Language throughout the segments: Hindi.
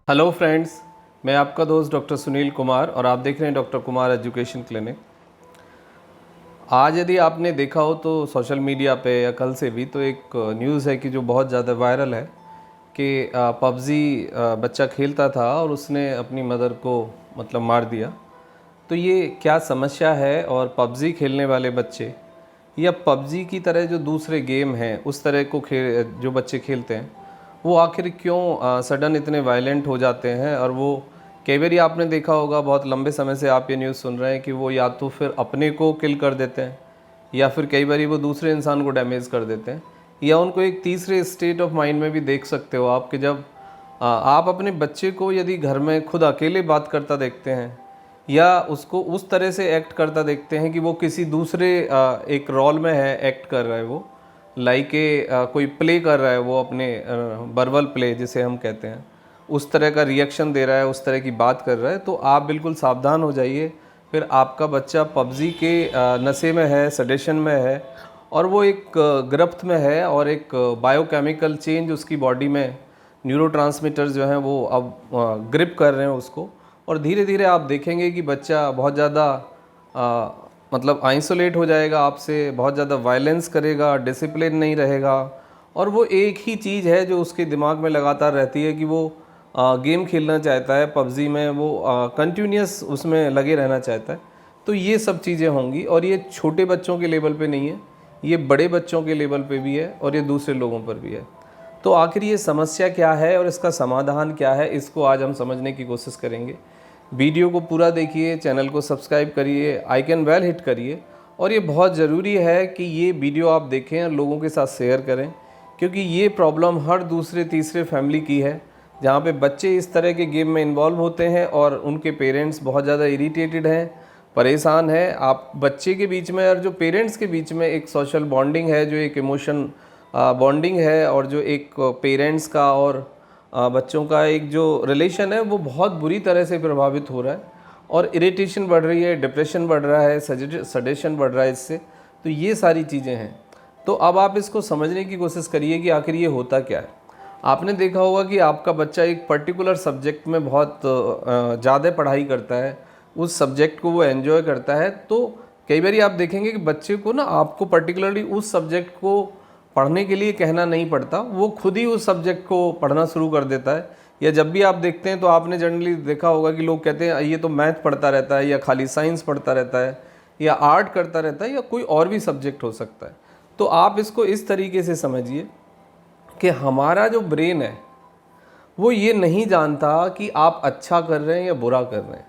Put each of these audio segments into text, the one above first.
हेलो फ्रेंड्स, मैं आपका दोस्त डॉक्टर सुनील कुमार और आप देख रहे हैं डॉक्टर कुमार एजुकेशन क्लिनिक। आज यदि आपने देखा हो तो सोशल मीडिया पे या कल से भी तो एक न्यूज़ है कि जो बहुत ज़्यादा वायरल है कि पबजी बच्चा खेलता था और उसने अपनी मदर को मतलब मार दिया। तो ये क्या समस्या है और पबजी खेलने वाले बच्चे या पबजी की तरह जो दूसरे गेम हैं उस तरह को जो बच्चे खेलते हैं वो आखिर क्यों सडन इतने वायलेंट हो जाते हैं। और वो कई बार आपने देखा होगा, बहुत लंबे समय से आप ये न्यूज़ सुन रहे हैं कि वो या तो फिर अपने को किल कर देते हैं या फिर कई बार वो दूसरे इंसान को डैमेज कर देते हैं, या उनको एक तीसरे स्टेट ऑफ माइंड में भी देख सकते हो आप कि जब आप अपने बच्चे को यदि घर में खुद अकेले बात करता देखते हैं या उसको उस तरह से एक्ट करता देखते हैं कि वो किसी दूसरे एक रोल में है, एक्ट कर रहा है, वो लाइक कोई प्ले कर रहा है, वो अपने वर्बल प्ले जिसे हम कहते हैं उस तरह का रिएक्शन दे रहा है, उस तरह की बात कर रहा है, तो आप बिल्कुल सावधान हो जाइए। फिर आपका बच्चा पबजी के नशे में है, सडेशन में है और वो एक गिरफ्त में है और एक बायोकेमिकल चेंज उसकी बॉडी में, न्यूरोट्रांसमीटर्स जो हैं वो अब ग्रिप कर रहे हैं उसको, और धीरे धीरे आप देखेंगे कि बच्चा बहुत ज़्यादा मतलब आइसोलेट हो जाएगा आपसे, बहुत ज़्यादा वायलेंस करेगा, डिसिप्लिन नहीं रहेगा। और वो एक ही चीज़ है जो उसके दिमाग में लगातार रहती है कि वो गेम खेलना चाहता है पबजी में, वो कंटिन्यूस उसमें लगे रहना चाहता है। तो ये सब चीज़ें होंगी और ये छोटे बच्चों के लेवल पे नहीं है, ये बड़े बच्चों के लेवल पे भी है और ये दूसरे लोगों पर भी है। तो आखिर ये समस्या क्या है और इसका समाधान क्या है, इसको आज हम समझने की कोशिश करेंगे। वीडियो को पूरा देखिए, चैनल को सब्सक्राइब करिए, आइकन बेल हिट करिए, और ये बहुत ज़रूरी है कि ये वीडियो आप देखें और लोगों के साथ शेयर करें, क्योंकि ये प्रॉब्लम हर दूसरे तीसरे फैमिली की है जहाँ पे बच्चे इस तरह के गेम में इन्वॉल्व होते हैं और उनके पेरेंट्स बहुत ज़्यादा इरिटेटेड हैं, परेशान हैं। आप बच्चे के बीच में और जो पेरेंट्स के बीच में एक सोशल बॉन्डिंग है, जो एक इमोशन बॉन्डिंग है, और जो एक पेरेंट्स का और बच्चों का एक जो रिलेशन है वो बहुत बुरी तरह से प्रभावित हो रहा है और इरिटेशन बढ़ रही है, डिप्रेशन बढ़ रहा है, सडेशन बढ़ रहा है इससे। तो ये सारी चीज़ें हैं। तो अब आप इसको समझने की कोशिश करिए कि आखिर ये होता क्या है। आपने देखा होगा कि आपका बच्चा एक पर्टिकुलर सब्जेक्ट में बहुत ज़्यादा पढ़ाई करता है, उस सब्जेक्ट को वो एंजॉय करता है, तो कई बार आप देखेंगे कि बच्चे को ना आपको पर्टिकुलरली उस सब्जेक्ट को पढ़ने के लिए कहना नहीं पड़ता, वो खुद ही उस सब्जेक्ट को पढ़ना शुरू कर देता है। या जब भी आप देखते हैं तो आपने जनरली देखा होगा कि लोग कहते हैं ये तो मैथ पढ़ता रहता है, या खाली साइंस पढ़ता रहता है, या आर्ट करता रहता है, या कोई और भी सब्जेक्ट हो सकता है। तो आप इसको इस तरीके से समझिए कि हमारा जो ब्रेन है वो ये नहीं जानता कि आप अच्छा कर रहे हैं या बुरा कर रहे हैं।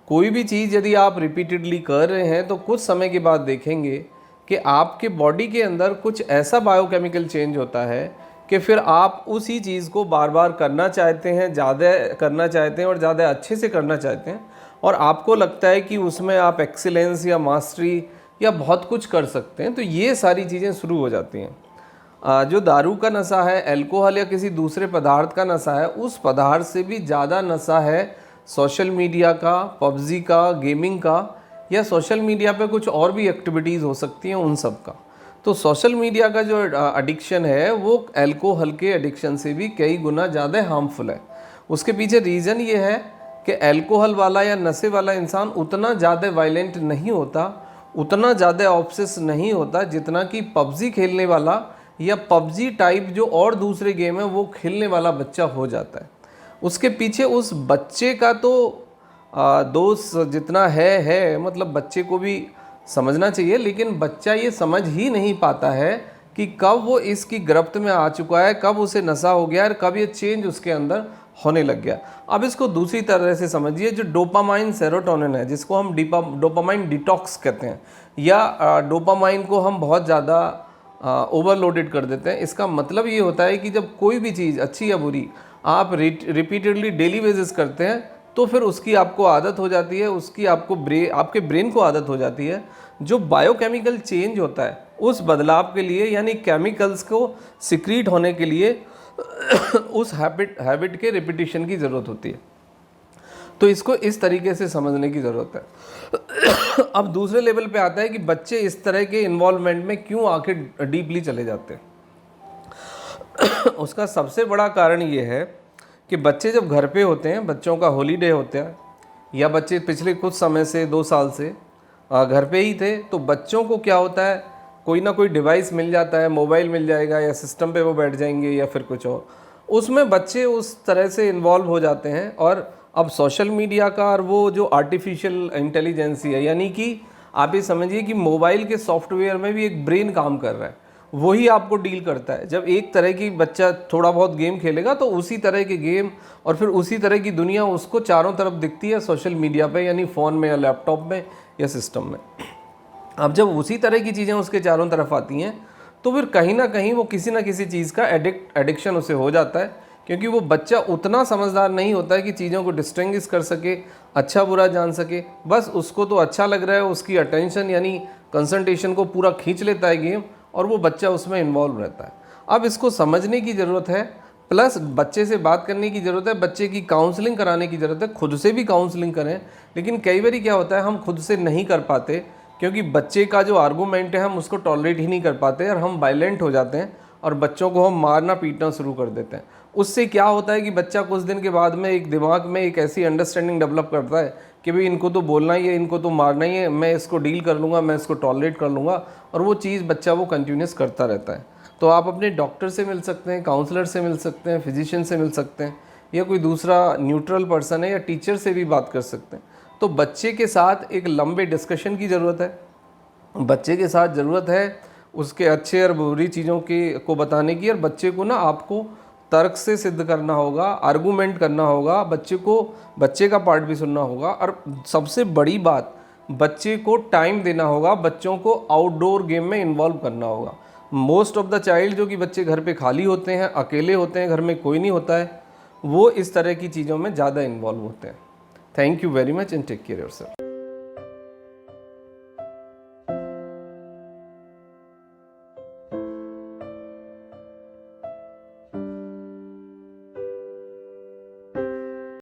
कोई भी चीज़ यदि आप रिपीटेडली कर रहे हैं तो कुछ समय के बाद देखेंगे कि आपके बॉडी के अंदर कुछ ऐसा बायोकेमिकल चेंज होता है कि फिर आप उसी चीज़ को बार बार करना चाहते हैं, ज़्यादा करना चाहते हैं और ज़्यादा अच्छे से करना चाहते हैं, और आपको लगता है कि उसमें आप एक्सीलेंस या मास्टरी या बहुत कुछ कर सकते हैं। तो ये सारी चीज़ें शुरू हो जाती हैं। जो दारू का नशा है, अल्कोहल या किसी दूसरे पदार्थ का नशा है, उस पदार्थ से भी ज़्यादा नशा है सोशल मीडिया का, पबजी का, गेमिंग का, या सोशल मीडिया पे कुछ और भी एक्टिविटीज़ हो सकती हैं उन सब का। तो सोशल मीडिया का जो एडिक्शन है वो अल्कोहल के एडिक्शन से भी कई गुना ज़्यादा हार्मफुल है। उसके पीछे रीज़न ये है कि अल्कोहल वाला या नशे वाला इंसान उतना ज़्यादा वायलेंट नहीं होता, उतना ज़्यादा ऑब्सेस नहीं होता जितना कि पबजी खेलने वाला या पबजी टाइप जो और दूसरे गेम है वो खेलने वाला बच्चा हो जाता है। उसके पीछे उस बच्चे का तो दोष जितना है, मतलब बच्चे को भी समझना चाहिए, लेकिन बच्चा ये समझ ही नहीं पाता है कि कब वो इसकी गिरफ्त में आ चुका है, कब उसे नशा हो गया और कब ये चेंज उसके अंदर होने लग गया। अब इसको दूसरी तरह से समझिए, जो डोपामाइन सेरोटोनिन है, जिसको हम डोपामाइन डिटॉक्स कहते हैं, या डोपामाइन को हम बहुत ज़्यादा ओवरलोडेड कर देते हैं। इसका मतलब ये होता है कि जब कोई भी चीज़ अच्छी या बुरी आप रिपीटेडली डेली बेसिस करते हैं तो फिर उसकी आपको आदत हो जाती है, उसकी आपके ब्रेन को आदत हो जाती है। जो बायोकेमिकल चेंज होता है उस बदलाव के लिए, यानी केमिकल्स को सिक्रीट होने के लिए उस हैबिट के रिपीटिशन की ज़रूरत होती है। तो इसको इस तरीके से समझने की ज़रूरत है। अब दूसरे लेवल पे आता है कि बच्चे इस तरह के इन्वॉल्वमेंट में क्यों आखिर डीपली चले जाते हैं। उसका सबसे बड़ा कारण ये है कि बच्चे जब घर पे होते हैं, बच्चों का हॉलीडे होता है, या बच्चे पिछले कुछ समय से 2 साल से घर पे ही थे, तो बच्चों को क्या होता है, कोई ना कोई डिवाइस मिल जाता है, मोबाइल मिल जाएगा या सिस्टम पे वो बैठ जाएंगे या फिर कुछ और, उसमें बच्चे उस तरह से इन्वॉल्व हो जाते हैं। और अब सोशल मीडिया का और वो जो आर्टिफिशियल इंटेलिजेंसी है, यानी कि आप ये समझिए कि मोबाइल के सॉफ्टवेयर में भी एक ब्रेन काम कर रहा है, वही आपको डील करता है। जब एक तरह की बच्चा थोड़ा बहुत गेम खेलेगा तो उसी तरह के गेम और फिर उसी तरह की दुनिया उसको चारों तरफ दिखती है सोशल मीडिया पे, यानी फ़ोन में या लैपटॉप में या सिस्टम में। अब जब उसी तरह की चीज़ें उसके चारों तरफ आती हैं तो फिर कहीं ना कहीं वो किसी ना किसी चीज़ का एडिक्शन उसे हो जाता है, क्योंकि वो बच्चा उतना समझदार नहीं होता है कि चीज़ों को डिस्टिंग्विश कर सके, अच्छा बुरा जान सके। बस उसको तो अच्छा लग रहा है, उसकी अटेंशन यानी कंसंट्रेशन को पूरा खींच लेता है गेम, और वो बच्चा उसमें इन्वॉल्व रहता है। अब इसको समझने की ज़रूरत है, प्लस बच्चे से बात करने की ज़रूरत है, बच्चे की काउंसलिंग कराने की ज़रूरत है, खुद से भी काउंसलिंग करें। लेकिन कई बार क्या होता है, हम खुद से नहीं कर पाते, क्योंकि बच्चे का जो आर्गूमेंट है हम उसको टॉलरेट ही नहीं कर पाते और हम वायलेंट हो जाते हैं और बच्चों को हम मारना पीटना शुरू कर देते हैं। उससे क्या होता है कि बच्चा कुछ दिन के बाद में एक दिमाग में एक ऐसी अंडरस्टैंडिंग डेवलप करता है कि भाई इनको तो बोलना ही है, इनको तो मारना ही है, मैं इसको डील कर लूँगा, मैं इसको टॉलरेट कर लूँगा, और वो चीज़ बच्चा वो कंटिन्यूस करता रहता है। तो आप अपने डॉक्टर से मिल सकते हैं, काउंसलर से मिल सकते हैं, फिजिशियन से मिल सकते हैं, या कोई दूसरा न्यूट्रल पर्सन है या टीचर से भी बात कर सकते हैं। तो बच्चे के साथ एक लंबे डिस्कशन की ज़रूरत है, बच्चे के साथ ज़रूरत है उसके अच्छे और बुरी चीज़ों के को बताने की, और बच्चे को ना आपको तर्क से सिद्ध करना होगा, आर्गूमेंट करना होगा, बच्चे को बच्चे का पार्ट भी सुनना होगा, और सबसे बड़ी बात बच्चे को टाइम देना होगा, बच्चों को आउटडोर गेम में इन्वॉल्व करना होगा। मोस्ट ऑफ द चाइल्ड, जो कि बच्चे घर पे खाली होते हैं, अकेले होते हैं, घर में कोई नहीं होता है, वो इस तरह की चीज़ों में ज़्यादा इन्वॉल्व होते हैं। Thank you very much and take care yourself.